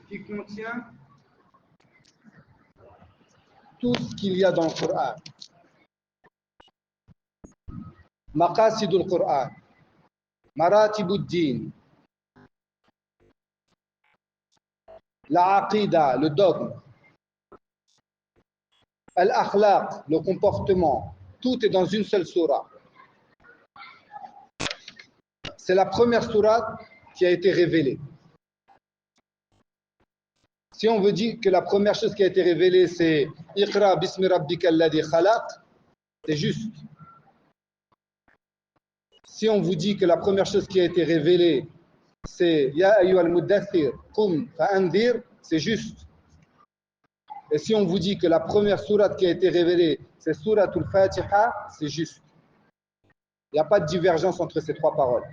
qui contient tout ce qu'il y a dans le Coran. Maqasidul Coran, Maratibuddin, la aqida, le dogme, al-akhlaq, le comportement, tout est dans une seule sourate. C'est la première sourate qui a été révélée. Si on veut dire que la première chose qui a été révélée, c'est Iqra bismi rabbika alladhi khalaq, c'est juste. Si on vous dit que la première chose qui a été révélée, c'est Ya ayyuhal muddathir, qum fa'anzir, c'est juste. Et si on vous dit que la première sourate qui a été révélée, c'est Suratul Fatiha, c'est juste. Il n'y a pas de divergence entre ces trois paroles.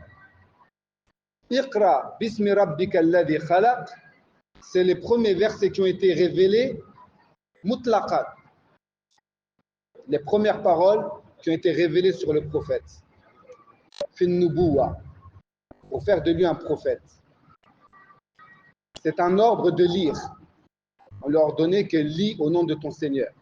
Iqra bismi rabbika alladhi khalaq, c'est les premiers versets qui ont été révélés mutlaqan. Les premières paroles qui ont été révélées sur le prophète. Fin nubuwa, pour faire de lui un prophète. C'est un ordre de lire. On leur ordonnait que lis au nom de ton Seigneur.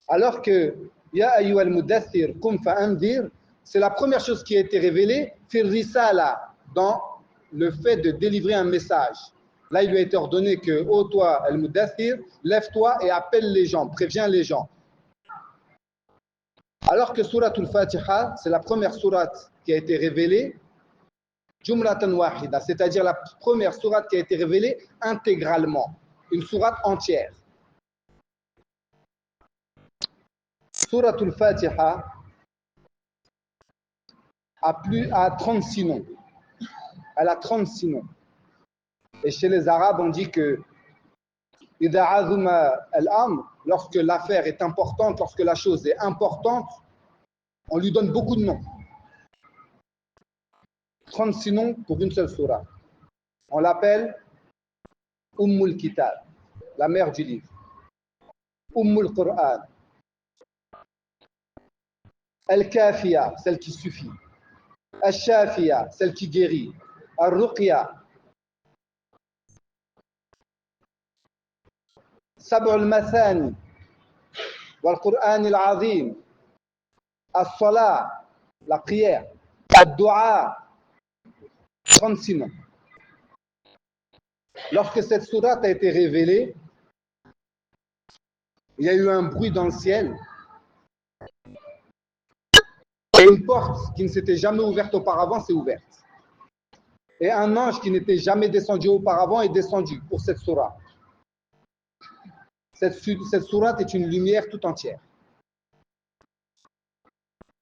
Alors que Ya ayyuhal mudaththir qum fa'anzir, c'est la première chose qui a été révélée, fil risala, dans le fait de délivrer un message. Là, il lui a été ordonné que, ô toi, al-mudaththir, lève-toi et appelle les gens, préviens les gens. Alors que Suratul Fatiha, c'est la première sourate qui a été révélée, Jumlatan wahida, c'est-à-dire la première sourate qui a été révélée intégralement, une sourate entière. Suratul Fatiha a 36 noms. Elle a 36 noms. Et chez les Arabes, on dit que Idha azuma al-amr, lorsque l'affaire est importante, lorsque la chose est importante, on lui donne beaucoup de noms. 36 noms pour une seule sourate. On l'appelle Ummul Kitab, la mère du livre. Ummul Qur'an. Al-Kafiya, celle qui suffit. Al-Shafiya, celle qui guérit. Al-Ruqya. سبع المثاني والقرآن العظيم الصلاة, la prière, الدعاء, 36 noms. Lorsque cette sourate a été révélée, il y a eu un bruit dans le ciel et une porte qui ne s'était jamais ouverte auparavant s'est ouverte. Et un ange qui n'était jamais descendu auparavant est descendu pour cette sourate. Cette sourate est une lumière tout entière.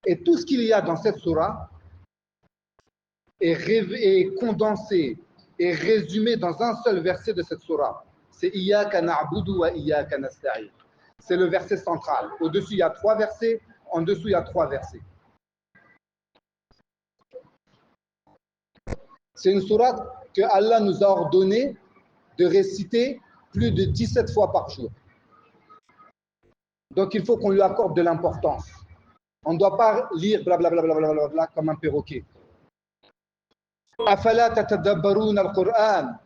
Et tout ce qu'il y a dans cette sourate est condensé et résumé dans un seul verset de cette sourate. C'est Iyyaka na'budu wa iyyaka nasta'in. C'est le verset central. Au-dessus, il y a 3 versets. En dessous, il y a 3 versets. C'est une sourate que Allah nous a ordonné de réciter plus de 17 fois par jour. Donc, il faut qu'on lui accorde de l'importance. On ne doit pas lire blablabla comme un perroquet. Afala tatadabbaruna al-Qur'an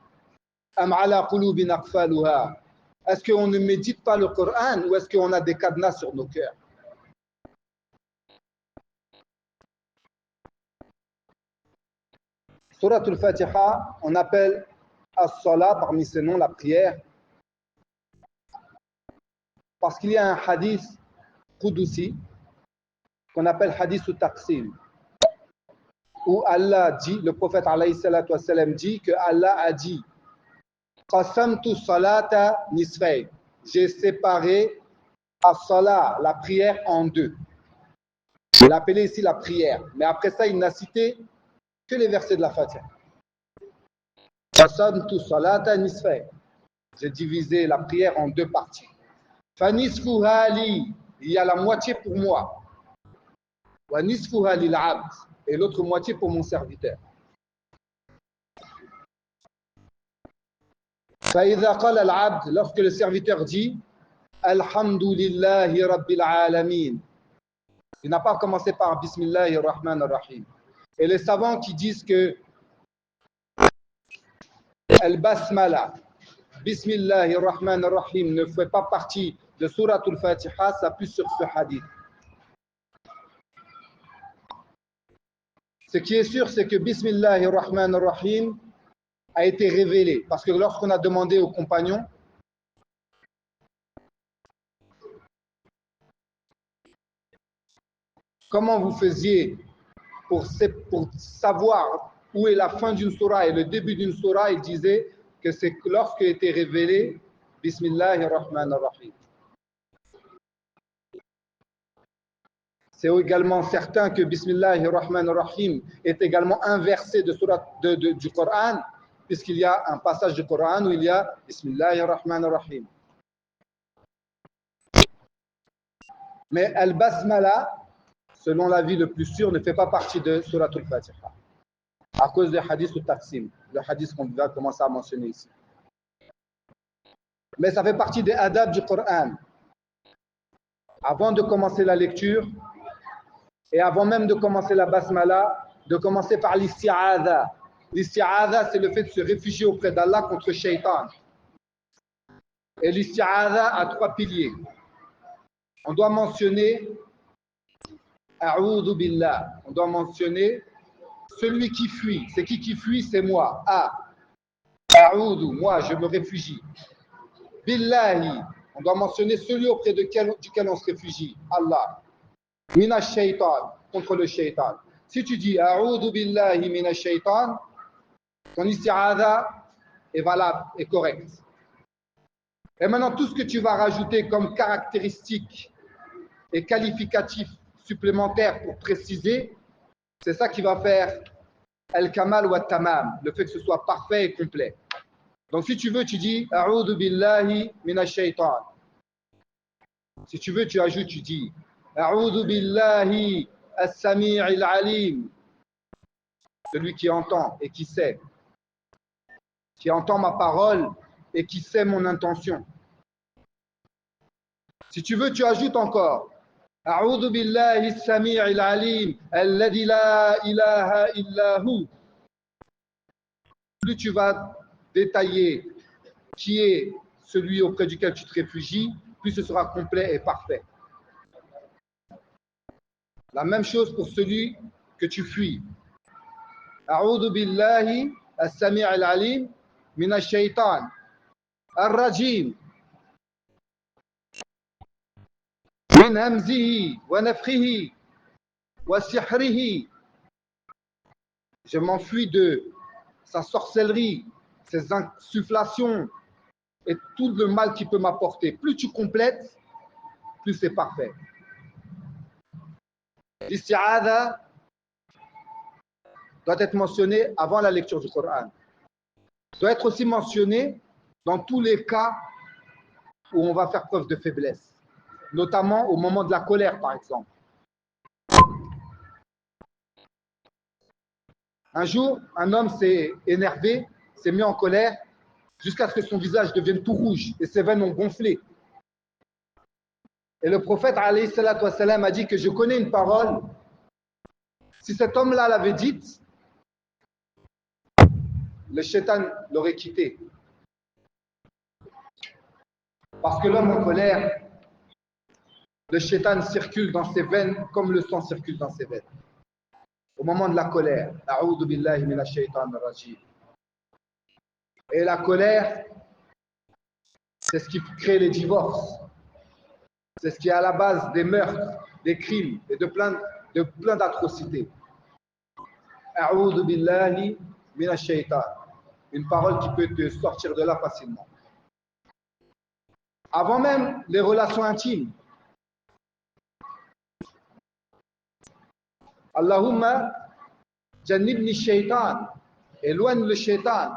am ala qulubin aqfaluha. Est-ce qu'on ne médite pas le Coran ou est-ce qu'on a des cadenas sur nos cœurs? Surat al-Fatiha, on appelle as-salat, parmi ses noms, la prière, parce qu'il y a un hadith Qudusi qu'on appelle hadith al-Taqsim, où Allah dit, le prophète alayhi salatu wassalam dit que Allah a dit Qasamtu salata nisfayn, j'ai séparé as-salat, la prière, en 2. Il a appelé ici la prière, mais après ça il n'a cité que les versets de la Fatiha. Qasamtu salata nisfayn, j'ai divisé la prière en 2 parties. Fanisfuha li, il y a la moitié pour moi. Wa nisfuha lil abd, et l'autre moitié pour mon serviteur. فإذا قال العبد, lorsque le serviteur dit Alhamdulillahi Rabbil Alamin, il n'a pas commencé par Bismillahir Rahmanir Rahim. Et les savants qui disent que Al-Basmala, Bismillahir Rahmanir Rahim ne fait pas partie de Surat al-Fatiha, s'appuie sur ce hadith. Ce qui est sûr, c'est que Bismillahir Rahmanir Rahim a été révélé. Parce que lorsqu'on a demandé aux compagnons, comment vous faisiez pour savoir où est la fin d'une surah et le début d'une surah, il disait que c'est lorsque été révélé Bismillahir Rahmanir Rahim. C'est également certain que Bismillahir Rahmanir Rahim est également inversé du Coran, puisqu'il y a un passage du Coran où il y a Bismillahir Rahmanir Rahim. Mais Al-Basmala, selon l'avis le plus sûr, ne fait pas partie de Surat al-Fatiha, à cause du hadith ou taqsim, le hadith qu'on va commencer à mentionner ici. Mais ça fait partie des adab du Coran. Avant de commencer la lecture, et avant même de commencer la basmala, de commencer par l'isti'adha. L'isti'adha, c'est le fait de se réfugier auprès d'Allah contre Shaitan. Et l'isti'adha a 3 piliers. On doit mentionner A'udhu billah. On doit mentionner celui qui fuit. C'est qui fuit? C'est moi. A'udhu, moi, je me réfugie. Billahi. On doit mentionner celui auprès duquel on se réfugie. Allah. Minash shaitan, contre le shaitan. Si tu dis A'udhu billahi minash shaitan, ton isti'adha est valable et correct. Et maintenant, tout ce que tu vas rajouter comme caractéristiques et qualificatifs supplémentaires pour préciser, c'est ça qui va faire al-kamal wa tamam, le fait que ce soit parfait et complet. Donc si tu veux, tu dis A'udhu billahi minash shaitan. Si tu veux, tu ajoutes, tu dis A'udhu billahi as-sami'il alim. Celui qui entend et qui sait. Qui entend ma parole et qui sait mon intention. Si tu veux, tu ajoutes encore A'udhu billahi as-sami'il alim alladhi la ilaha illa hu. Plus tu vas détailler qui est celui auprès duquel tu te réfugies, plus ce sera complet et parfait. La même chose pour celui que tu fuis. A'udhu billahi as-sami' al-alim minash shaitan ar-rajim min hamzihi wa nafthihi wa sihrihi. Je m'enfuis de sa sorcellerie, ses insufflations et tout le mal qu'il peut m'apporter. Plus tu complètes, plus c'est parfait. L'isti'adha doit être mentionné avant la lecture du Coran. Doit être aussi mentionné dans tous les cas où on va faire preuve de faiblesse, notamment au moment de la colère, par exemple. Un jour, un homme s'est énervé, s'est mis en colère, jusqu'à ce que son visage devienne tout rouge et ses veines ont gonflé. Et le prophète alayhi salatu wassalam a dit que je connais une parole. Si cet homme-là l'avait dite, le shaitan l'aurait quitté. Parce que l'homme en colère, le shaitan circule dans ses veines comme le sang circule dans ses veines. Au moment de la colère, A'udhu billahi minash shaitanir rajim. Et la colère, c'est ce qui crée les divorces. C'est ce qui est à la base des meurtres, des crimes et de plein d'atrocités. A'udhu billahi minash shaitan. Une parole qui peut te sortir de là facilement. Avant même les relations intimes. Allahumma jannibni shaitan. Éloigne le shaitan.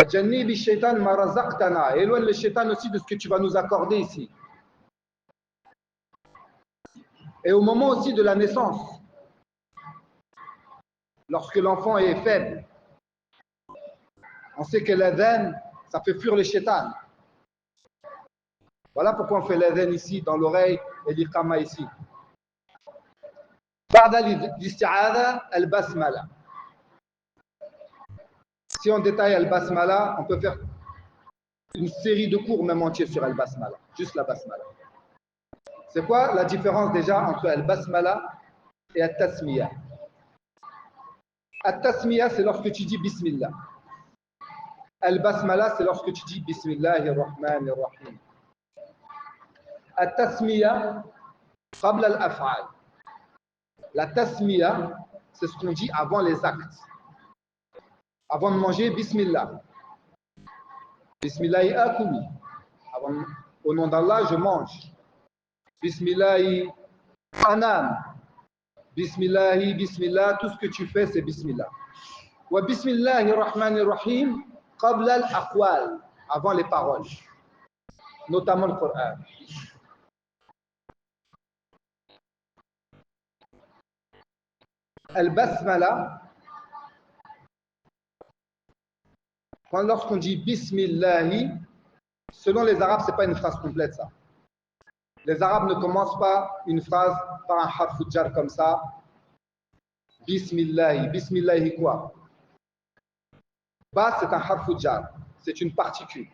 Jannibi shaitan ma razaqtana. Éloigne le shaitan aussi de ce que tu vas nous accorder ici. Et au moment aussi de la naissance, lorsque l'enfant est faible, on sait que l'adhan, ça fait fuir le shaitan. Voilà pourquoi on fait l'adhan ici, dans l'oreille, et l'iqama ici. بعد الاستعاذة البسملة. Si on détaille al-basmala, on peut faire une série de cours même entiers sur al-basmala, juste la basmala. C'est quoi la différence déjà entre al-basmala et al-tasmiya? Al-tasmiya, c'est lorsque tu dis bismillah. Al-basmala, c'est lorsque tu dis bismillahir-rahmanir-rahim. Al-tasmiya, qabla al-af'al. La tasmiya, c'est ce qu'on dit avant les actes. Avant de manger, bismillah. Bismillahi akuli. Au nom d'Allah, je mange. Bismillahi anam. Bismillahi, bismillah, tout ce que tu fais, c'est bismillah. Wa bismillahi rahmanir rahim, qabla al-aqwal, avant les paroles, notamment le Coran. Al-basmala, lorsqu'on dit bismillahi, selon les Arabes, ce n'est pas une phrase complète, ça. Les Arabes ne commencent pas une phrase par un harf jar comme ça. Bismillahi. Bismillahi quoi? Ba, c'est un harf jar. C'est une particule.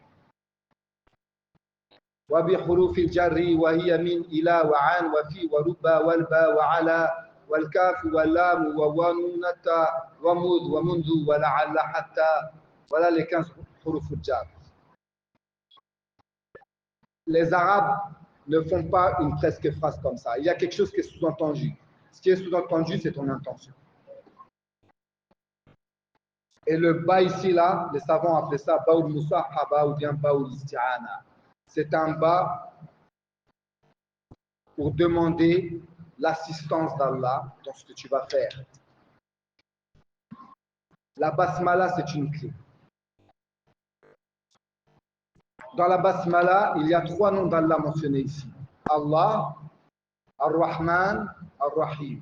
Wa bi hurufil jarri wa hiya min ila wa an wa fi wa rubba wal ba wa ala wal kaf wa lam wa wanunata wa mud wa mundu wa la'alla hatta. Voilà les 15 hurufil jar. Les Arabes ne font pas une presque phrase comme ça. Il y a quelque chose qui est sous-entendu. Ce qui est sous-entendu, c'est ton intention. Et le ba ici, là, les savants appellent ça baoul musahaba ou bien baoul isti'ana. C'est un ba pour demander l'assistance d'Allah dans ce que tu vas faire. La basmala, c'est une clé. Dans la basmala, il y a 3 noms d'Allah mentionnés ici. Allah, Ar-Rahman, Ar-Rahim.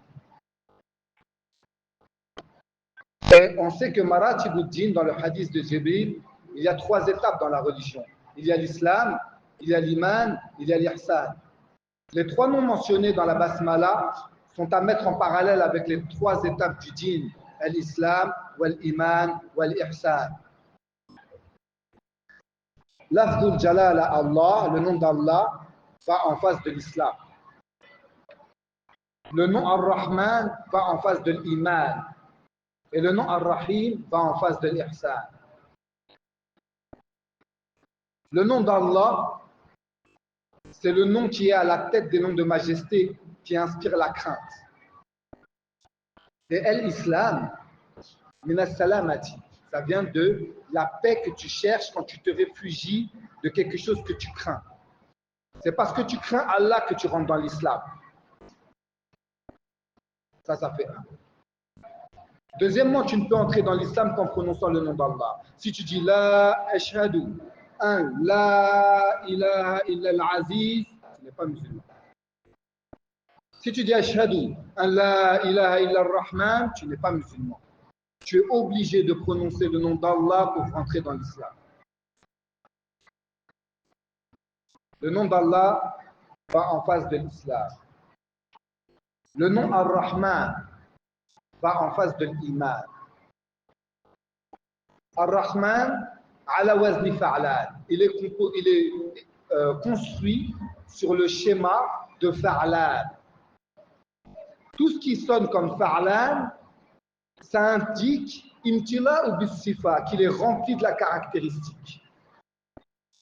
Et on sait que Maratibuddin, dans le hadith de Jibril, il y a 3 étapes dans la religion. Il y a l'islam, il y a l'iman, il y a l'ihsan. Les 3 noms mentionnés dans la basmala sont à mettre en parallèle avec les 3 étapes du din, l'islam, l'iman, l'ihsan. Lafdul Jalala Allah, le nom d'Allah, va en face de l'islam. Le nom Ar-Rahman va en face de l'iman. Et le nom Ar-Rahim va en face de l'ihsan. Le nom d'Allah, c'est le nom qui est à la tête des noms de majesté, qui inspire la crainte. Et l'islam, min as-salamati, ça vient de la paix que tu cherches quand tu te réfugies de quelque chose que tu crains. C'est parce que tu crains Allah que tu rentres dans l'islam. Ça fait un. Deuxièmement, tu ne peux entrer dans l'islam qu'en prononçant le nom d'Allah. Si tu dis La ashhadu an la ilaha illa al-aziz, tu n'es pas musulman. Si tu dis ashhadu an la ilaha illa ar-rahman, tu n'es pas musulman. Tu es obligé de prononcer le nom d'Allah pour rentrer dans l'islam. Le nom d'Allah va en face de l'islam. Le nom Ar-Rahman va en face de l'iman. Ar-Rahman, ala wazni fa'lan. Il est construit sur le schéma de fa'lan. Tout ce qui sonne comme fa'lan, ça indique imtila ou bissifa, qu'il est rempli de la caractéristique.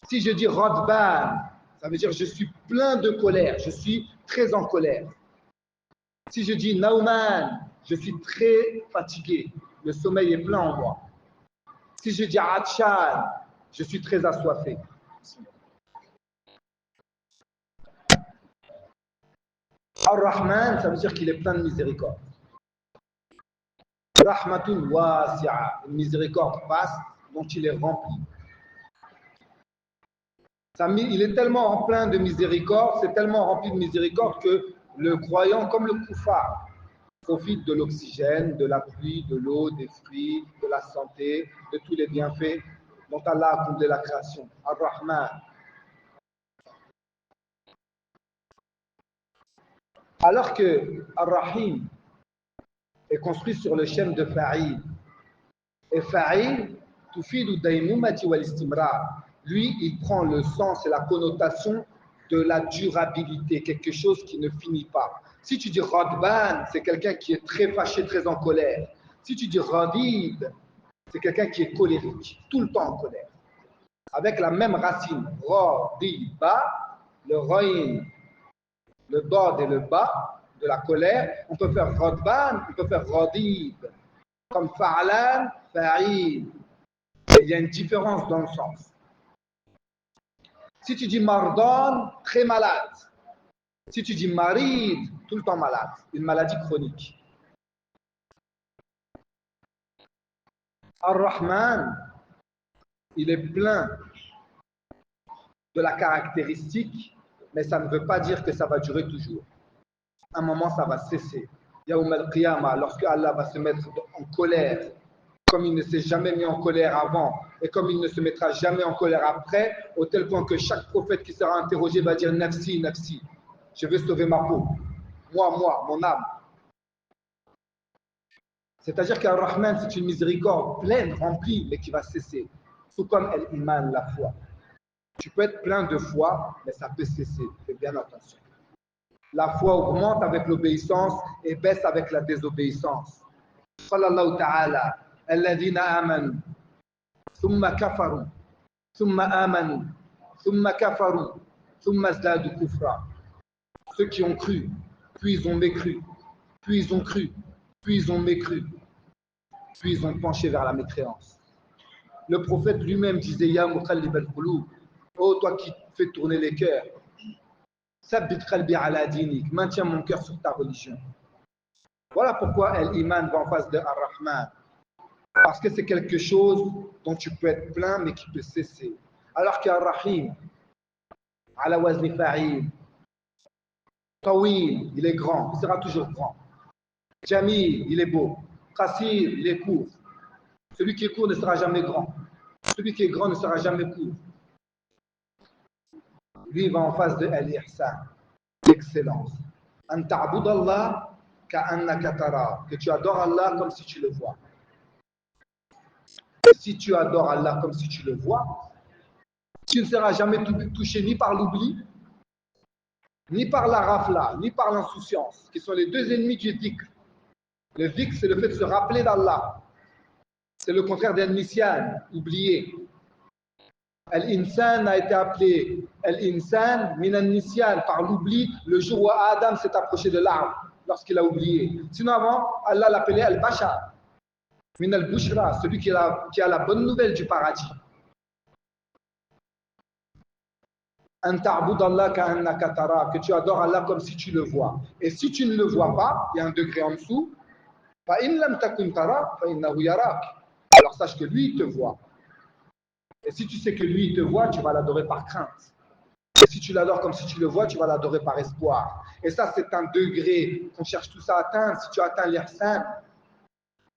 Si je dis radban, ça veut dire je suis plein de colère, je suis très en colère. Si je dis nauman, je suis très fatigué, le sommeil est plein en moi. Si je dis atshan, je suis très assoiffé. Ar-Rahman, ça veut dire qu'il est plein de miséricorde. Rahmatun wasi'a, une miséricorde vaste dont il est rempli. Il est tellement plein de miséricorde, c'est tellement rempli de miséricorde que le croyant, comme le koufar, profite de l'oxygène, de la pluie, de l'eau, des fruits, de la santé, de tous les bienfaits dont Allah a comblé la création. Ar-Rahman. Alors que Ar-Rahim, est construit sur le schème de fa'il. Et fa'il, tufidu daymumati wal istimrar. Lui, il prend le sens et la connotation de la durabilité, quelque chose qui ne finit pas. Si tu dis radban, c'est quelqu'un qui est très fâché, très en colère. Si tu dis radib, c'est quelqu'un qui est colérique, tout le temps en colère. Avec la même racine, radiba, le raïn, le dod et le bas de la colère, on peut faire radban, on peut faire radib. Comme fa'lan, fa'il. Il y a une différence dans le sens. Si tu dis mardan, très malade. Si tu dis marid, tout le temps malade, une maladie chronique. Ar-Rahman, il est plein de la caractéristique, mais ça ne veut pas dire que ça va durer toujours. À un moment, ça va cesser. Yaoum al-Qiyamah, lorsque Allah va se mettre en colère, comme il ne s'est jamais mis en colère avant, et comme il ne se mettra jamais en colère après, au tel point que chaque prophète qui sera interrogé va dire Nafsi, Nafsi, je veux sauver ma peau. Moi, mon âme. C'est-à-dire qu'Ar-Rahman, c'est une miséricorde pleine, remplie, mais qui va cesser. Tout comme Al-Iman, la foi. Tu peux être plein de foi, mais ça peut cesser. Fais bien attention. La foi augmente avec l'obéissance et baisse avec la désobéissance. Sallallahu ta'ala, alladhina amanu, thumma kafaru, thumma amanu, thumma kafaru, thumma zdadu kufra. Ceux qui ont cru, puis ils ont mécru, puis ils ont cru, puis ils ont mécru, puis ils ont penché vers la mécréance. Le prophète lui-même disait Ya muqallib al-qulub, oh toi qui fais tourner les cœurs, sabbit qalbi ala dinik, maintiens mon cœur sur ta religion. Voilà pourquoi Al-Iman va en face de Ar-Rahman. Parce que c'est quelque chose dont tu peux être plein mais qui peut cesser. Alors qu'Ar-Rahim, ala wazni fa'il, Tawil, il est grand, il sera toujours grand. Jamil, il est beau. Qasir, il est court. Celui qui est court ne sera jamais grand. Celui qui est grand ne sera jamais court. Lui, il va en face de Al-Ihsan, l'excellence. An ta'bud Allah ka'annaka tara, que tu adores Allah comme si tu le vois. Si tu adores Allah comme si tu le vois, tu ne seras jamais touché ni par l'oubli, ni par la rafla, ni par l'insouciance, qui sont les deux ennemis du dhikr. Le dhikr, c'est le fait de se rappeler d'Allah. C'est le contraire d'Al-Nisyan, oublier. Al-Insan a été appelé Al-Insan min al-Nisyan, par l'oubli, le jour où Adam s'est approché de l'arbre, lorsqu'il a oublié. Sinon avant, Allah l'appelait Al-Bashar, min al-Bushra, celui qui a la bonne nouvelle du paradis. An ta'bud Allah ka'annaka tara, que tu adores Allah comme si tu le vois. Et si tu ne le vois pas, il y a un degré en dessous, fa in lam takun tara fa innahu yarak. Alors sache que lui, il te voit. Et si tu sais que lui, il te voit, tu vas l'adorer par crainte. Et si tu l'adores comme si tu le vois, tu vas l'adorer par espoir. Et ça, c'est un degré qu'on cherche tous à atteindre. Si tu atteins l'ihsan,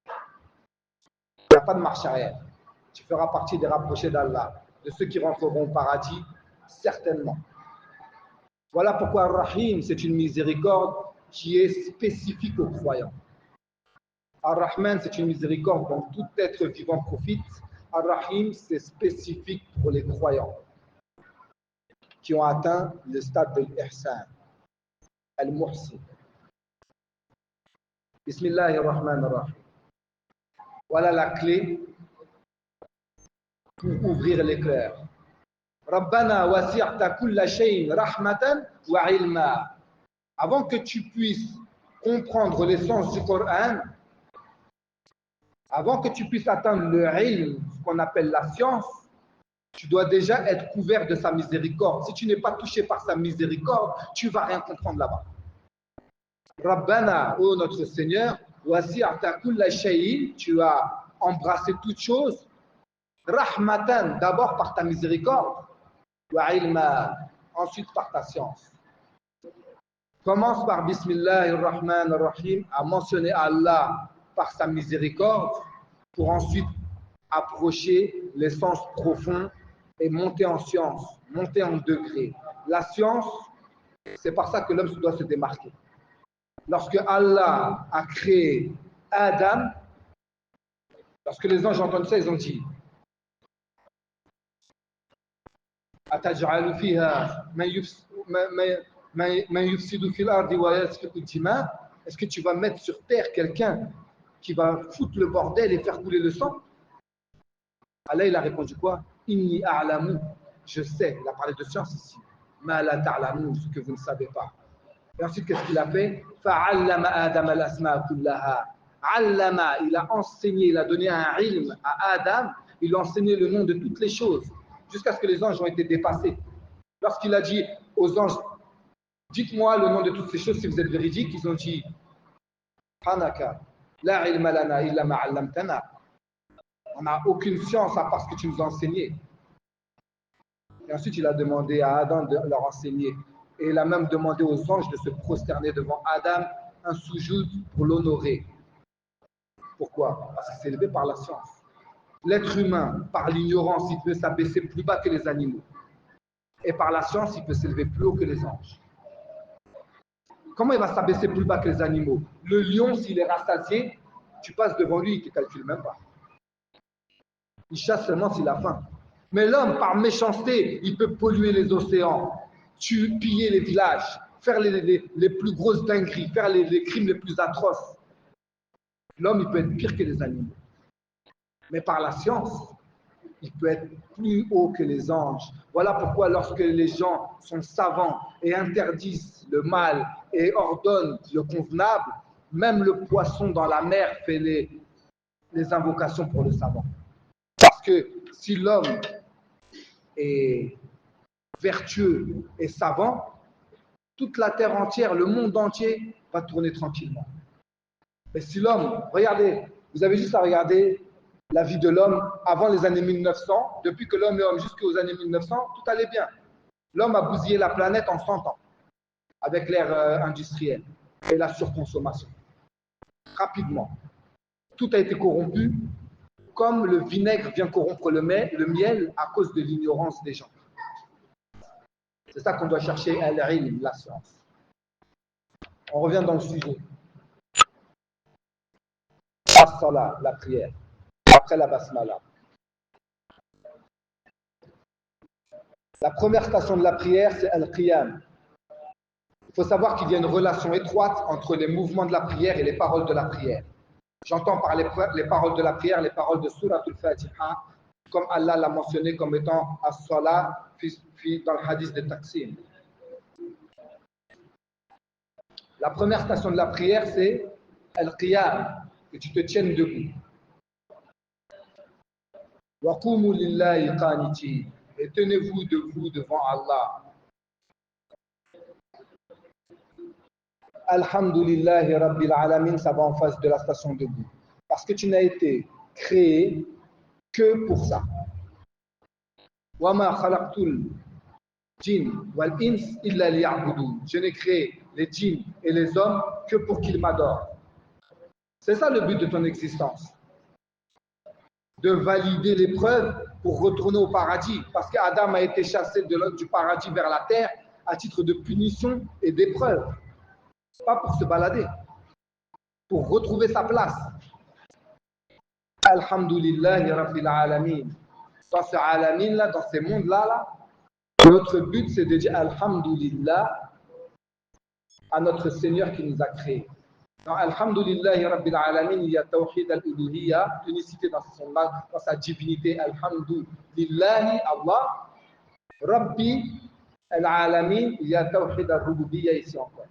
il n'y a pas de marche arrière. Tu feras partie des rapprochés d'Allah, de ceux qui rentreront au paradis, certainement. Voilà pourquoi Ar-Rahim, c'est une miséricorde qui est spécifique aux croyants. Ar-Rahman, c'est une miséricorde dont tout être vivant profite. Ar-Rahim, c'est spécifique pour les croyants qui ont atteint le stade de l'Ihsan, Al-Muhsin. Bismillahir-Rahmanir-Rahim. Voilà la clé pour ouvrir l'éclair. Rabbana wasi'ta kulla shay'in rahmatan wa ilma. Avant que tu puisses comprendre l'essence du Coran, avant que tu puisses atteindre le ilm, ce qu'on appelle la science, tu dois déjà être couvert de sa miséricorde. Si tu n'es pas touché par sa miséricorde, tu ne vas rien comprendre là-bas. Rabbana, ô notre Seigneur, wasi'ta kulla shay'in, tu as embrassé toutes choses, rahmatan, d'abord par ta miséricorde, wa ilma, ensuite par ta science. Commence par Bismillahir-Rahmanir-Rahim à mentionner Allah par sa miséricorde pour ensuite approcher l'essence profonde et monter en science, monter en degré. La science, c'est par ça que l'homme doit se démarquer. Lorsque Allah a créé Adam, lorsque les anges ont entendu ça, ils ont dit أتجعل فيها من يفسد في الأرض ويسفك الدماء. Est-ce que tu vas mettre sur terre quelqu'un qui va foutre le bordel et faire couler le sang? Allah, il a répondu quoi? Inni a'lamu, je sais, il a parlé de science ici. Ma la ta'lamu, ce que vous ne savez pas. Et ensuite, qu'est-ce qu'il a fait? Fa'allama Adam al-asma kullaha. Allama, il a enseigné, il a donné un ilm à Adam, il lui a enseigné le nom de toutes les choses, jusqu'à ce que les anges ont été dépassés. Lorsqu'il a dit aux anges, dites-moi le nom de toutes ces choses si vous êtes véridiques, ils ont dit, Hanaka, la ilma lana illa ma 'allamtana. On n'a aucune science à part ce que tu nous as enseigné. Et ensuite, il a demandé à Adam de leur enseigner. Et il a même demandé aux anges de se prosterner devant Adam, un soujoud pour l'honorer. Pourquoi? Parce que c'est élevé par la science. L'être humain, par l'ignorance, il peut s'abaisser plus bas que les animaux. Et par la science, il peut s'élever plus haut que les anges. Comment il va s'abaisser plus bas que les animaux? Le lion, s'il est rassasié, tu passes devant lui, il ne te calcule même pas. Il chasse seulement s'il a faim. Mais l'homme, par méchanceté, il peut polluer les océans, piller les villages, faire les plus grosses dingueries, faire les crimes les plus atroces. L'homme, il peut être pire que les animaux. Mais par la science, il peut être plus haut que les anges. Voilà pourquoi lorsque les gens sont savants et interdisent le mal et ordonnent le convenable, même le poisson dans la mer fait les invocations pour le savant. Parce que si l'homme est vertueux et savant, toute la terre entière, le monde entier va tourner tranquillement. Mais si l'homme, regardez, vous avez juste à regarder la vie de l'homme avant les années 1900, depuis que l'homme est homme jusqu'aux années 1900, tout allait bien. L'homme a bousillé la planète en 100 ans, avec l'ère industrielle et la surconsommation. Rapidement. Tout a été corrompu, comme le vinaigre vient corrompre le miel à cause de l'ignorance des gens. C'est ça qu'on doit chercher à l'ilm, la science. On revient dans le sujet. As-salat, la prière. Après la basmala. La première station de la prière, c'est al-qiyam. Il faut savoir qu'il y a une relation étroite entre les mouvements de la prière et les paroles de la prière. J'entends par les paroles de la prière, les paroles de Surat al-Fatiha, comme Allah l'a mentionné comme étant as-salat dans le hadith de Taqsim. La première station de la prière, c'est al-qiyam, que tu te tiennes debout. Wa qumu lillahi qanitin, et tenez-vous debout devant Allah. Alhamdulillahi Rabbil Alamin, ça va en face de la station debout. Parce que tu n'as été créé que pour ça. Wa ma khalaqtul jinn wal ins illa liya'budun. Je n'ai créé les djinns et les hommes que pour qu'ils m'adorent. C'est ça le but de ton existence. De valider l'épreuve pour retourner au paradis. Parce qu'Adam a été chassé du paradis vers la terre à titre de punition et d'épreuve. Pas pour se balader, pour retrouver sa place. Alhamdulillahi Rabbil Alamin. Dans ce alamin là, dans ces mondes-là, notre but c'est de dire Alhamdulillah à notre Seigneur qui nous a créés. Dans Alhamdulillahi Rabbil Alamin, il y a Tawhid al-Uluhiyya, l'unicité dans sa divinité. Alhamdulillahi Allah. Rabbi al-Alamin, il y a Tawhid al-Rububiyya ici encore.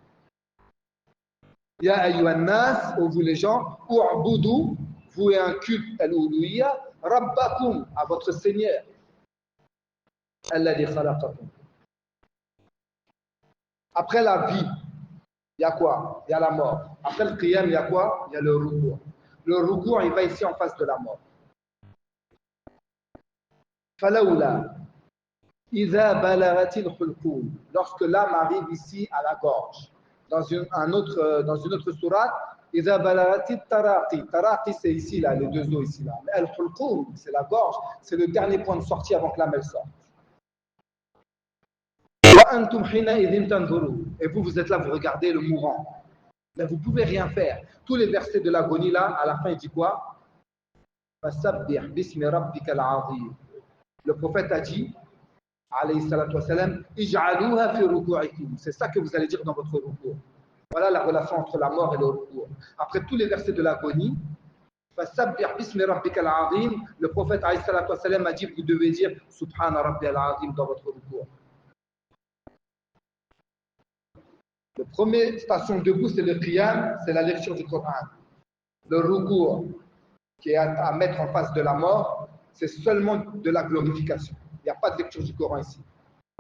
Ya ayyuhan nas, ô vous les gens, u'budu, vouez un culte al-uluhiyya, rabbakum, à votre Seigneur. Alladhi khalaqakum. Après la vie, il y a quoi? Il y a la mort. Après le qiyam, il y a quoi? Il y a le ruku'. Le ruku', il va ici en face de la mort. Falawla, idha balaghatil khulqum, lorsque l'âme arrive ici à la gorge. Dans une autre sourate, إذا بلغت التراقي. Taraqi, c'est ici, là, les deux os ici, là. Mais al-hulqum, c'est la gorge, c'est le dernier point de sortie avant que l'âme elle sorte. Et vous, vous êtes là, vous regardez le mourant. Mais vous ne pouvez rien faire. Tous les versets de l'agonie, là, à la fin, il dit quoi? Fasabbih bismi rabbika al-azim. Le prophète a dit, alayhi salatu wassalam, ij'aluha fi ruku'ikum. C'est ça que vous allez dire dans votre ruku'. Voilà la relation entre la mort et le ruku'. Après tous les versets de l'agonie, fasabbih bismi rabbika al-azim, le prophète alayhi salatu wassalam a dit, vous devez dire subhana rabbi al-azim dans votre ruku'. La première station debout, c'est le qiyam, c'est la lecture du Coran. Le ruku', qui est à mettre en face de la mort, c'est seulement de la glorification. Il n'y a pas de lecture du Coran ici.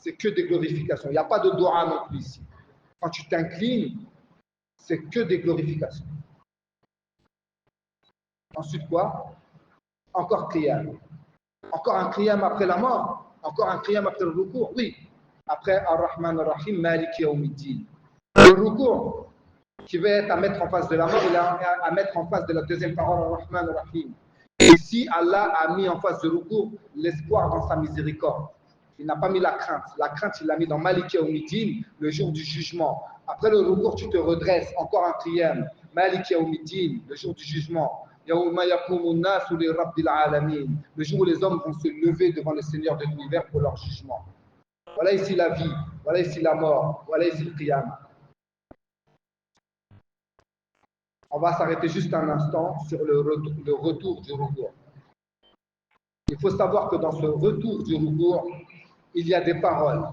C'est que des glorifications. Il n'y a pas de dua non plus ici. Quand tu t'inclines, c'est que des glorifications. Ensuite quoi? Encore qiyam. Encore un qiyam après la mort. Encore un qiyam après le ruku'. Oui. Après Ar-Rahman Ar-Rahim, Malik Yawmiddin. Le ruku' qui va être à mettre en face de la mort, il est à mettre en face de la deuxième parole Ar-Rahman Ar-Rahim. Ici, Allah a mis en face de ruku' l'espoir dans sa miséricorde. Il n'a pas mis la crainte. La crainte, il l'a mis dans Malik Yawmiddin, le jour du jugement. Après le ruku', tu te redresses. Encore un qiyam. Malik Yawmiddin, le jour du jugement. Yawma yaqumun nasu li rabbil alamin. Le jour où les hommes vont se lever devant le Seigneur de l'univers pour leur jugement. Voilà ici la vie. Voilà ici la mort. Voilà ici le qiyam. On va s'arrêter juste un instant sur le retour du ruku'. Il faut savoir que dans ce retour du ruku', il y a des paroles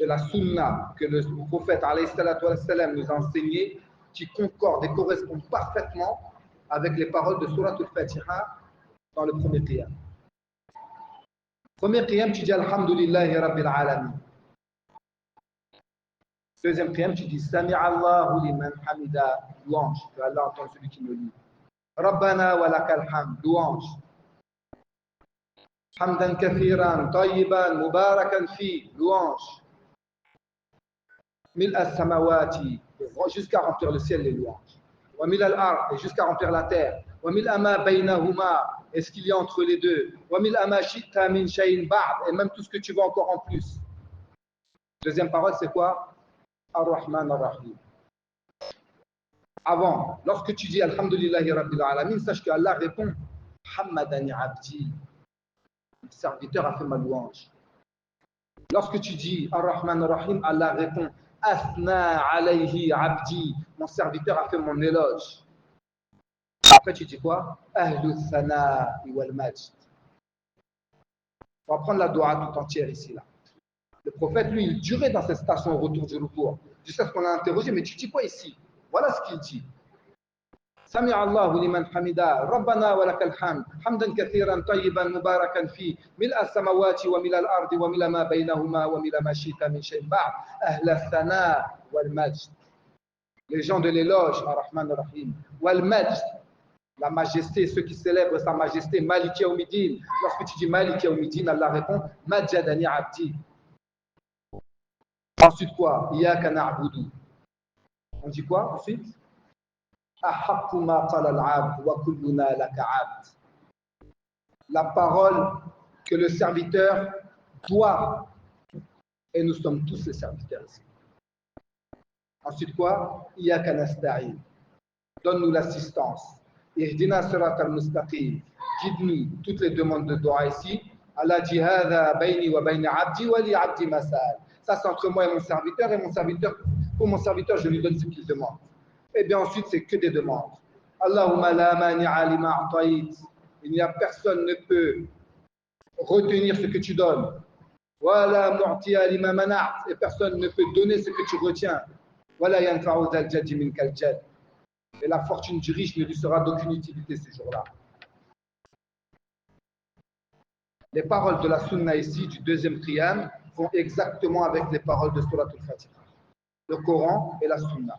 de la sunna que le prophète alayhi salatu wassalam nous a enseignées qui concordent et correspondent parfaitement avec les paroles de Surat al-Fatiha dans le premier qiyam. Premier qiyam, tu dis Alhamdulillahi Rabbil Alamin. Deuxième qiyam, tu dis Sami'a Allahu liman hamida, louange, que Allah entend celui qui me loue. Rabbana wa lakal hamd, louange. Hamdan kathiran, tayyiban, mubarakan fi, louange. Mil as-samawati, jusqu'à remplir le ciel, les louanges. Wa mil al-ard, et jusqu'à remplir la terre. Wa mil ama baynahuma, et ce qu'il y a entre les deux. Wa mil ama shi'ta min shay'in ba'd, et même tout ce que tu veux encore en plus. Deuxième parole, c'est quoi? Ar-Rahman Ar-Rahim. Avant, lorsque tu dis Alhamdulillahi Rabbil Alamin, sache que Allah répond Hammadani Abdi. Le serviteur a fait ma louange. Lorsque tu dis Ar-Rahman Ar-Rahim, Allah répond Asna alayhi Abdi. Mon serviteur a fait mon éloge. Après, tu dis quoi? Ahlu Thana wal Majd. On va prendre la doua tout entière ici, là. Le prophète, lui, il durait dans cette station au retour du ruku'. Jusqu'à ce qu'on l'a interrogé, mais tu dis quoi ici? Voilà ce qu'il dit. Sami'a Allahu liman hamida, Rabbana wa lakal hamd, hamdan kathiran tayyiban mubarakan fi, mil'a as-samawati wa mil'a al-ardi wa mil'a ma baynahuma wa mil'a ma shi'ta min shay'in ba'd, ahla ath-thana wal majd. Les gens de l'éloge, Ar-Rahman Ar-Rahim, wal majd, la majesté, ceux qui célèbrent sa majesté, Malik Yawmiddin. Lorsque tu dis Malik Yawmiddin, Allah répond Majjadani Abdi. Ensuite quoi? Iyaka na'budu. On dit quoi ensuite? Ahaqqu ma qala al-'abd wa kulluna laka 'abd. La parole que le serviteur doit, et nous sommes tous les serviteurs ici. Ensuite quoi? Iyaka nasta'in. Donne-nous l'assistance. Ihdina sirat al-mustaqim. Guide-nous. Toutes les demandes de dua ici. Allah dit hadha bayni wa bayna 'abdi wa li 'abdi masal. Ça, c'est entre moi et mon serviteur, pour mon serviteur, je lui donne ce qu'il demande. Et bien ensuite, c'est que des demandes. Allahumma la mani'a lima a'tayt. Il n'y a personne ne peut retenir ce que tu donnes. Wa la mu'tiya lima mana'at. Et personne ne peut donner ce que tu retiens. Wa la yanfa'u dhal jaddi minkal jadd. Et la fortune du riche ne lui sera d'aucune utilité ce jour-là. Les paroles de la sunna ici, du deuxième qiyam, vont exactement avec les paroles de Surat al-Fatiha. Le Coran et la sunna.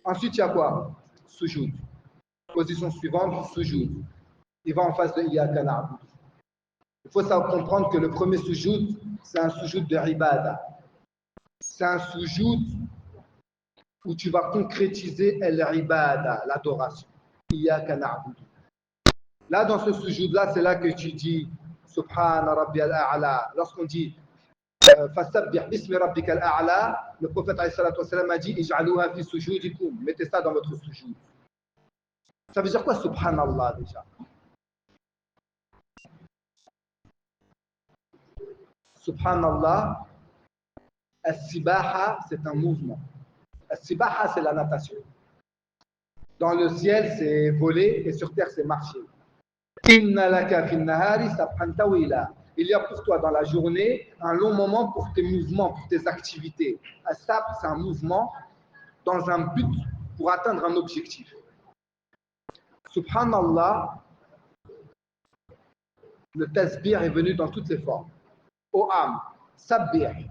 Ensuite, il y a quoi? Sujoud. Position suivante, sujoud. Il va en face de Iyaka na'budu. Il faut savoir comprendre que le premier sujoud, c'est un sujoud de ibada. C'est un sujoud où tu vas concrétiser l'ibada, l'adoration. Iyaka na'budu. Là, dans ce sujoud-là, c'est là que tu dis Subhana Rabbi al-A'la. Lorsqu'on dit فَسَبِّحْ بِاسْمِ رَبِّكَ الْأَعْلَى. Le prophète alayhi salatu wassalam a dit اجعلوها في سجودكم. Mettez ça dans votre sujoud. Ça veut dire quoi subhanallah déjà? Subhanallah, as-sibaha, c'est un mouvement. As-sibaha, c'est la natation. Dans le ciel, c'est voler et sur terre, c'est marcher. Inna laka fin nahari sabhan tawila. Il y a pour toi dans la journée un long moment pour tes mouvements, pour tes activités. As-sab, c'est un mouvement dans un but pour atteindre un objectif. Subhanallah, le tasbih est venu dans toutes les formes. Au am, sabbih,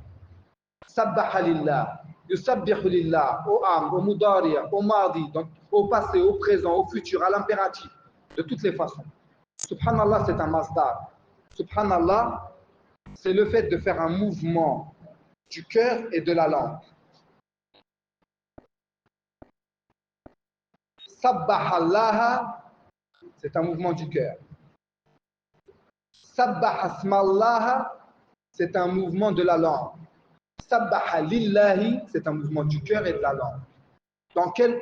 sabbaha lillah, yusabbihu lillah, au am, au mudari, au madi, donc au passé, au présent, au futur, à l'impératif, de toutes les façons. Subhanallah, c'est un masdar. Subhanallah, c'est le fait de faire un mouvement du cœur et de la langue. Sabbahallaha, c'est un mouvement du cœur. Sabbaha smallaha, c'est un mouvement de la langue. Sabbaha lillahi, c'est un mouvement du cœur et de la langue. Dans quel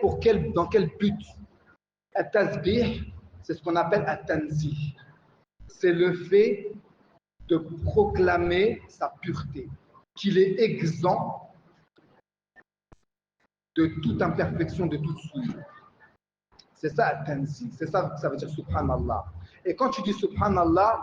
but? At-tasbih, c'est ce qu'on appelle at-tanzih. C'est le fait de proclamer sa pureté, qu'il est exempt de toute imperfection, de toute souillure. C'est ça at-tanzih, c'est ça que ça veut dire subhanallah. Et quand tu dis subhanallah,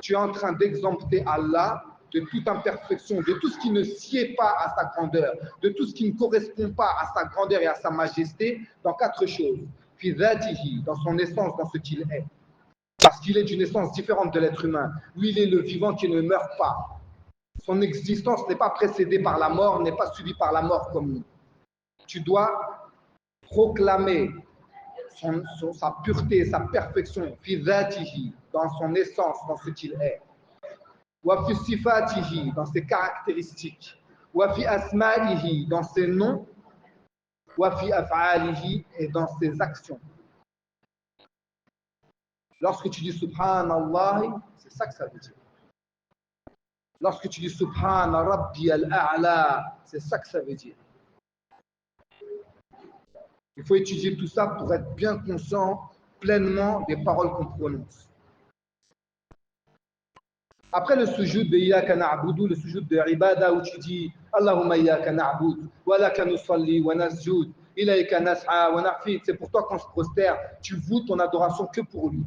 tu es en train d'exempter Allah de toute imperfection, de tout ce qui ne sied pas à sa grandeur, de tout ce qui ne correspond pas à sa grandeur et à sa majesté, dans 4 choses. Fi dhatihi, dans son essence, dans ce qu'il est. Parce qu'il est d'une essence différente de l'être humain. Lui, il est le vivant qui ne meurt pas. Son existence n'est pas précédée par la mort, n'est pas suivie par la mort comme nous. Tu dois proclamer sa pureté, sa perfection, fi dhatihi, dans son essence, dans ce qu'il est. Wa fi sifatihi, dans ses caractéristiques. Wa fi asma'ihi, dans ses noms. Wa fi af'alihi, et dans ses actions. Lorsque tu dis subhanallah, c'est ça que ça veut dire. Lorsque tu dis subhana rabbi al-a'la, c'est ça que ça veut dire. Il faut étudier tout ça pour être bien conscient pleinement des paroles qu'on prononce. Après le sujoud de Iyaka na'budu, le sujoud de Ibada où tu dis Allahumma Iyaka na'bud, wa laka nusalli wa nasjud, ilayka nas'a wa na'fid, c'est pour toi qu'on se prosterne, tu voues ton adoration que pour lui.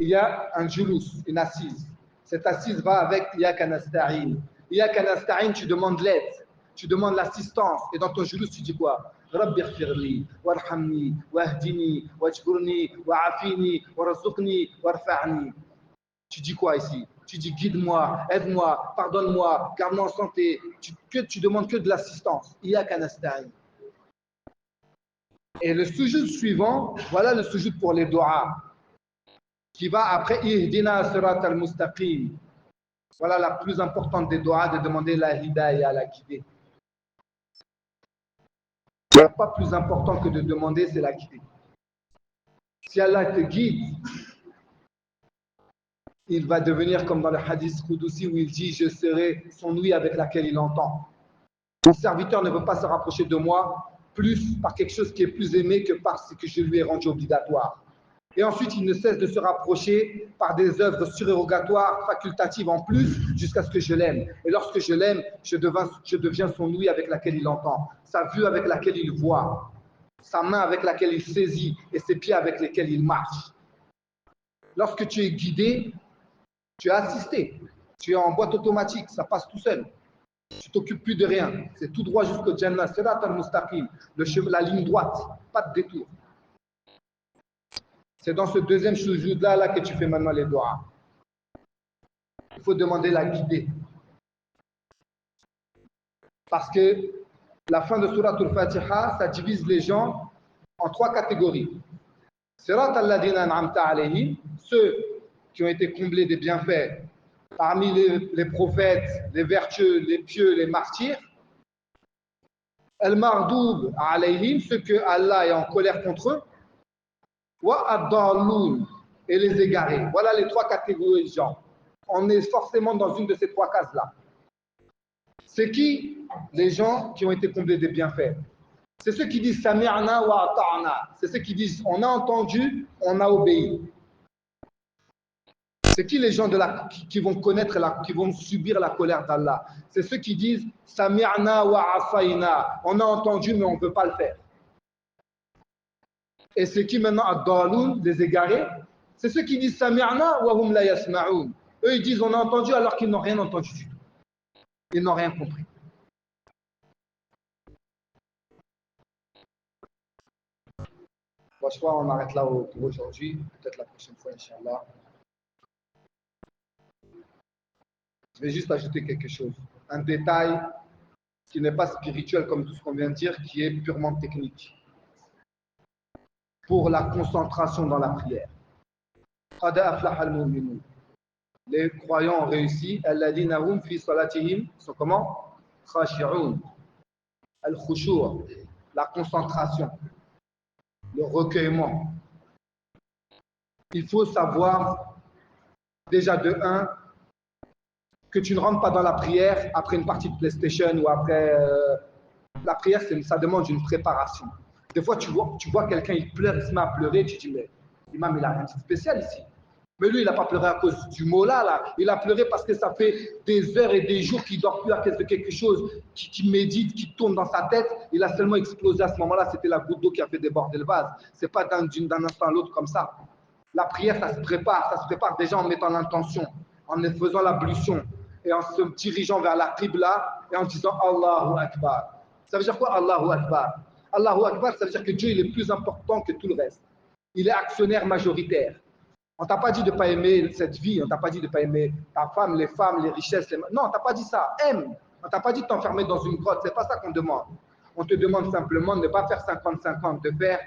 Il y a un julus, une assise. Cette assise va avec Iyaka nasta'in. Iyaka nasta'in, tu demandes l'aide, tu demandes l'assistance. Et dans ton julus, tu dis quoi? Rabbi ighfirli, warhamni, wahdini, wajburni, wa'afini, warzuqni, warfa'ni. Tu dis quoi ici? Tu dis guide-moi, aide-moi, pardonne-moi, garde-moi en santé. Tu demandes que de l'assistance. Iyaka nasta'in. Et le sujoud suivant, voilà le sujoud pour les doigts, qui va après Ihdina sirat al-mustaqim. Voilà la plus importante des doigts, de demander la hidayah, la guidée. Il n'y a pas plus important que de demander, c'est la guidée. Si Allah te guide, il va devenir comme dans le hadith Qudusi où il dit « Je serai son ouïe avec laquelle il entend ». Mon serviteur ne veut pas se rapprocher de moi plus par quelque chose qui est plus aimé que par ce que je lui ai rendu obligatoire. Et ensuite, il ne cesse de se rapprocher par des œuvres surérogatoires, facultatives en plus, jusqu'à ce que je l'aime. Et lorsque je l'aime, je deviens son ouïe avec laquelle il entend, sa vue avec laquelle il voit, sa main avec laquelle il saisit et ses pieds avec lesquels il marche. Lorsque tu es guidé, tu es assisté, tu es en boîte automatique, ça passe tout seul. Tu t'occupes plus de rien. C'est tout droit jusqu'au Jannah. Sirat al-Mustaqim, la ligne droite, pas de détour. C'est dans ce deuxième sujoud là que tu fais maintenant les doigts. Il faut demander la guidée. Parce que la fin de Surat al-Fatiha, ça divise les gens en 3 catégories. Sirat al-Ladina an'amta alayhim, ceux qui ont été comblés des bienfaits parmi les prophètes, les vertueux, les pieux, les martyrs. Al-Mardoub alayhim, ceux que Allah est en colère contre eux. Wa ad-dallun, et les égarés. Voilà les 3 catégories de gens. On est forcément dans une de ces 3 cases-là. C'est qui les gens qui ont été comblés des bienfaits? C'est ceux qui disent Sami'na wa ata'na. C'est ceux qui disent on a entendu, on a obéi. C'est qui les gens qui vont connaître, qui vont subir la colère d'Allah? C'est ceux qui disent Sami'na wa asayna. On a entendu, mais on ne peut pas le faire. Et c'est qui maintenant ad-daloun, les égarés? C'est ceux qui disent Sami'na wa hum la yasma'oun. Eux, ils disent on a entendu alors qu'ils n'ont rien entendu du tout. Ils n'ont rien compris. Bon, je crois qu'on arrête là pour aujourd'hui. Peut-être la prochaine fois, Inch'Allah. Je vais juste ajouter quelque chose. Un détail qui n'est pas spirituel comme tout ce qu'on vient de dire, qui est purement technique. Pour la concentration dans la prière. Les croyants ont réussi. Alladhina hum fi salatihim sont comment? Khashi'un. Al-khushu', la concentration, le recueillement. Il faut savoir déjà de un que tu ne rentres pas dans la prière après une partie de PlayStation ou après la prière, ça demande une préparation. Des fois, tu vois quelqu'un, il pleure, il se met à pleurer, tu te dis, mais l'imam, il a rien de spécial ici. Mais lui, il n'a pas pleuré à cause du mot là. Il a pleuré parce que ça fait des heures et des jours qu'il ne dort plus à cause de quelque chose, qui médite, qui tourne dans sa tête. Il a seulement explosé à ce moment-là. C'était la goutte d'eau qui a fait déborder le vase. Ce n'est pas d'un instant à l'autre comme ça. La prière, ça se prépare déjà en mettant l'intention, en faisant l'ablution et en se dirigeant vers la Qibla et en disant Allahu Akbar. Ça veut dire quoi Allahu Akbar? Allahu Akbar, ça veut dire que Dieu il est plus important que tout le reste. Il est actionnaire majoritaire. On ne t'a pas dit de ne pas aimer cette vie, on ne t'a pas dit de ne pas aimer ta femme, les richesses. Non, on ne t'a pas dit ça. Aime. On ne t'a pas dit de t'enfermer dans une grotte. Ce n'est pas ça qu'on demande. On te demande simplement de ne pas faire 50-50, de faire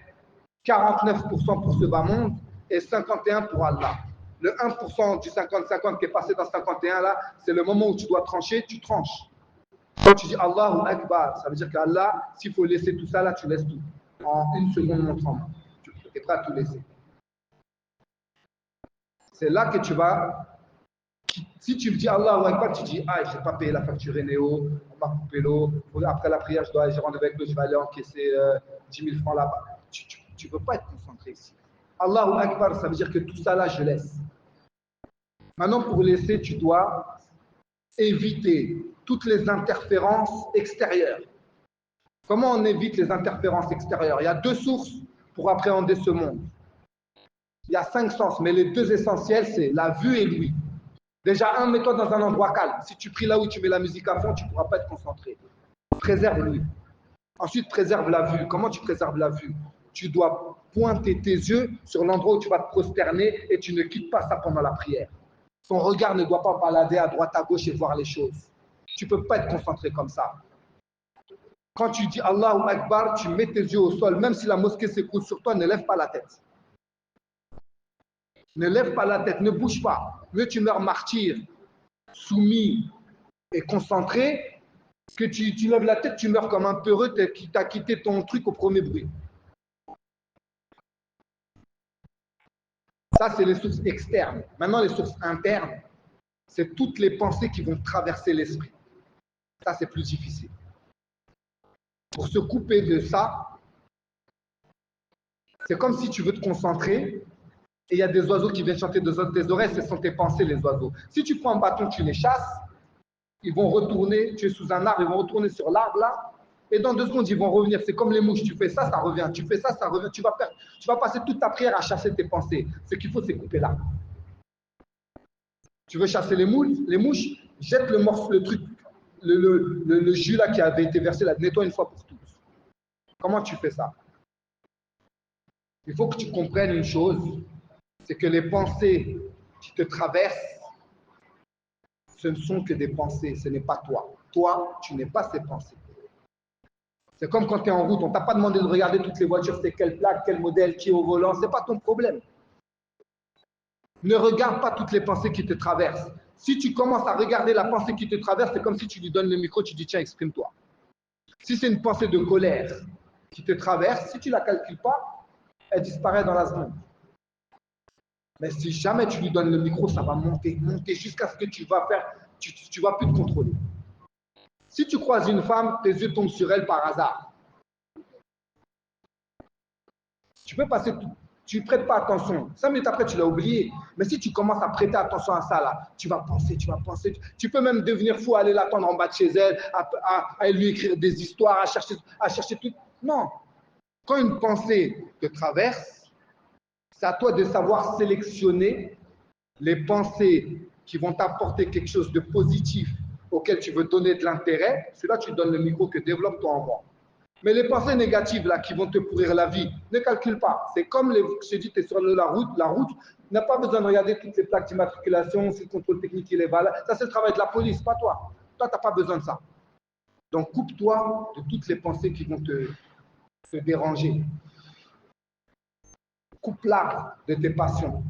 49% pour ce bas monde et 51% pour Allah. Le 1% du 50-50 qui est passé dans 51 là, c'est le moment où tu dois trancher, tu tranches. Quand tu dis Allahu Akbar, ça veut dire qu'Allah, s'il faut laisser tout ça là, tu laisses tout. En une seconde montrant. Tu es prêt à tout laisser. C'est là que tu vas. Si tu me dis Allahu Akbar, tu dis ah, je n'ai pas payé la facture Eneo, on m'a coupé l'eau. Après la prière, j'ai rendez-vous avec l'eau, je vais aller encaisser 10 000 francs là-bas. Tu ne veux pas être concentré ici. Allahu Akbar, ça veut dire que tout ça là, je laisse. Maintenant, pour laisser, tu dois éviter toutes les interférences extérieures. Comment on évite les interférences extérieures? Il y a deux sources pour appréhender ce monde. Il y a 5 sens, mais les deux essentiels, c'est la vue et l'ouïe. Déjà, mets-toi dans un endroit calme. Si tu pries là où tu mets la musique à fond, tu ne pourras pas être concentré. Préserve l'ouïe. Ensuite, préserve la vue. Comment tu préserves la vue? Tu dois pointer tes yeux sur l'endroit où tu vas te prosterner et tu ne quittes pas ça pendant la prière. Ton regard ne doit pas balader à droite, à gauche et voir les choses. Tu ne peux pas être concentré comme ça. Quand tu dis Allahu Akbar, tu mets tes yeux au sol. Même si la mosquée s'écroule sur toi, ne lève pas la tête. Ne lève pas la tête, ne bouge pas. Mieux tu meurs martyr, soumis et concentré, que tu lèves la tête, tu meurs comme un peureux qui t'a quitté ton truc au premier bruit. Ça, c'est les sources externes. Maintenant, les sources internes, c'est toutes les pensées qui vont traverser l'esprit. Ça, c'est plus difficile. Pour se couper de ça, c'est comme si tu veux te concentrer et il y a des oiseaux qui viennent chanter de tes oreilles, ce sont tes pensées, les oiseaux. Si tu prends un bâton, tu les chasses, ils vont retourner, tu es sous un arbre, ils vont retourner sur l'arbre là, et dans 2 secondes, ils vont revenir. C'est comme les mouches, tu fais ça, ça revient, tu fais ça, ça revient. Tu vas passer toute ta prière à chasser tes pensées. Ce qu'il faut, c'est couper l'arbre. Tu veux chasser les mouches, jette le morceau, le truc, le jus là qui avait été versé là, nettoie une fois pour toutes. Comment tu fais ça? Il faut que tu comprennes une chose, c'est que les pensées qui te traversent, ce ne sont que des pensées, ce n'est pas toi. Toi, tu n'es pas ces pensées. C'est comme quand tu es en route, on ne t'a pas demandé de regarder toutes les voitures, c'est quelle plaque, quel modèle, qui est au volant, ce n'est pas ton problème. Ne regarde pas toutes les pensées qui te traversent. Si tu commences à regarder la pensée qui te traverse, c'est comme si tu lui donnes le micro, tu dis tiens, exprime-toi. Si c'est une pensée de colère qui te traverse, si tu ne la calcules pas, elle disparaît dans la seconde. Mais si jamais tu lui donnes le micro, ça va monter jusqu'à ce que tu vas faire, tu vas plus te contrôler. Si tu croises une femme, tes yeux tombent sur elle par hasard. Tu peux passer, tu ne prêtes pas attention. 5 minutes après, tu l'as oublié. Mais si tu commences à prêter attention à ça, là, tu vas penser. Tu peux même devenir fou, aller l'attendre en bas de chez elle, à lui écrire des histoires, à chercher tout. Non. Quand une pensée te traverse, c'est à toi de savoir sélectionner les pensées qui vont t'apporter quelque chose de positif auquel tu veux donner de l'intérêt. Celui-là, tu donnes le micro que développe-toi en moi. Mais les pensées négatives là qui vont te pourrir la vie, ne calcule pas. C'est comme je te dis, tu es sur la route n'a pas besoin de regarder toutes les plaques d'immatriculation, si le contrôle technique il est valable. Ça, c'est le travail de la police, pas toi. Toi, tu n'as pas besoin de ça. Donc, coupe-toi de toutes les pensées qui vont te déranger. Coupe l'arbre de tes passions,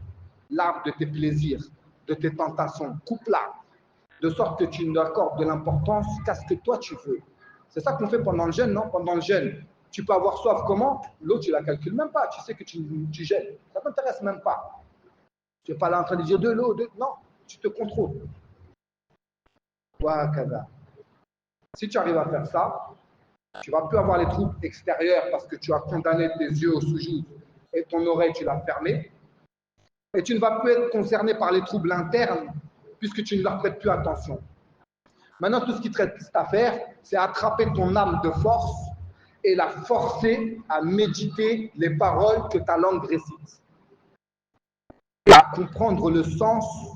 l'arbre de tes plaisirs, de tes tentations. Coupe-la, de sorte que tu n'accordes de l'importance qu'à ce que toi tu veux. C'est ça qu'on fait pendant le jeûne, non? Pendant le jeûne, tu peux avoir soif comment? L'eau, tu ne la calcules même pas. Tu sais que tu jeûnes. Ça ne t'intéresse même pas. Tu n'es pas là en train de dire de l'eau. Non, tu te contrôles. Wakada. Si tu arrives à faire ça, tu ne vas plus avoir les troubles extérieurs parce que tu as condamné tes yeux au soujoud et ton oreille, tu l'as fermée. Et tu ne vas plus être concerné par les troubles internes puisque tu ne leur prêtes plus attention. Maintenant, tout ce qui te reste à faire, c'est attraper ton âme de force et la forcer à méditer les paroles que ta langue récite. À comprendre le sens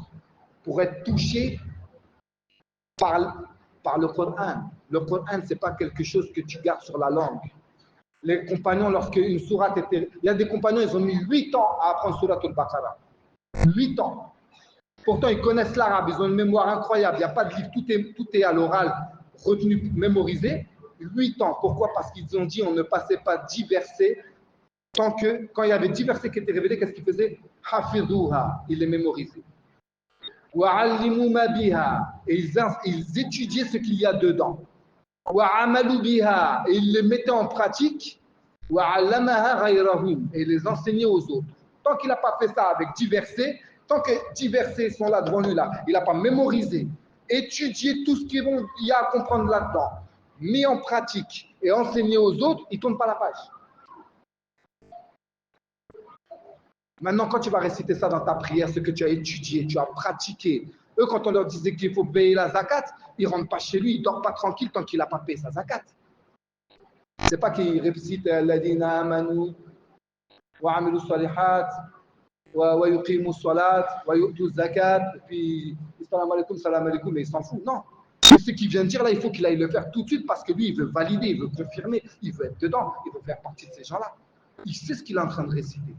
pour être touché par le Coran. Le Coran, ce n'est pas quelque chose que tu gardes sur la langue. Les compagnons, lorsqu'une sourate était... Il y a des compagnons, ils ont mis 8 ans à apprendre Surat al-Baqarah. 8 ans. Pourtant, ils connaissent l'arabe, ils ont une mémoire incroyable. Il n'y a pas de livre, tout est à l'oral, retenu, mémorisé. 8 ans. Pourquoi? Parce qu'ils ont dit on ne passait pas 10 versets. Quand il y avait 10 versets qui étaient révélés, qu'est-ce qu'ils faisaient? Hafidouha, ils les mémorisaient. Wa'allimu ma biha, et ils étudiaient ce qu'il y a dedans. Wa'amalu biha, et ils les mettaient en pratique. Wa'allamaha ghayrahum, et ils les enseignaient aux autres. Tant qu'il n'a pas fait ça avec 10 versets, tant que 10 versets sont là devant lui, là, il n'a pas mémorisé, étudié tout ce qu'il y a à comprendre là-dedans, mis en pratique et enseigné aux autres, il ne tourne pas la page. Maintenant, quand tu vas réciter ça dans ta prière, ce que tu as étudié, tu as pratiqué, eux, quand on leur disait qu'il faut payer la zakat, ils ne rentrent pas chez lui, ils ne dorment pas tranquille tant qu'il n'a pas payé sa zakat. Ce n'est pas qu'ils récitent Ladina amanu wa amilu salihat wa yuqimu salat wa yu'tu zakat, et puis salam alaikum, mais il s'en fout. Non. Ce qu'il vient de dire là, il faut qu'il aille le faire tout de suite parce que lui, il veut valider, il veut confirmer, il veut être dedans, il veut faire partie de ces gens-là. Il sait ce qu'il est en train de réciter.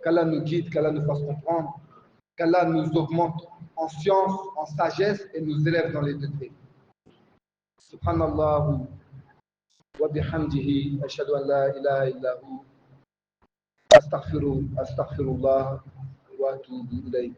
Qu'Allah nous guide, qu'Allah nous fasse comprendre, qu'Allah nous augmente en science, en sagesse et nous élève dans les degrés. Subhanallah wa bihamdihi, ashhadu an la ilaha illa hu, astaghfirullah wa atubu ilayh.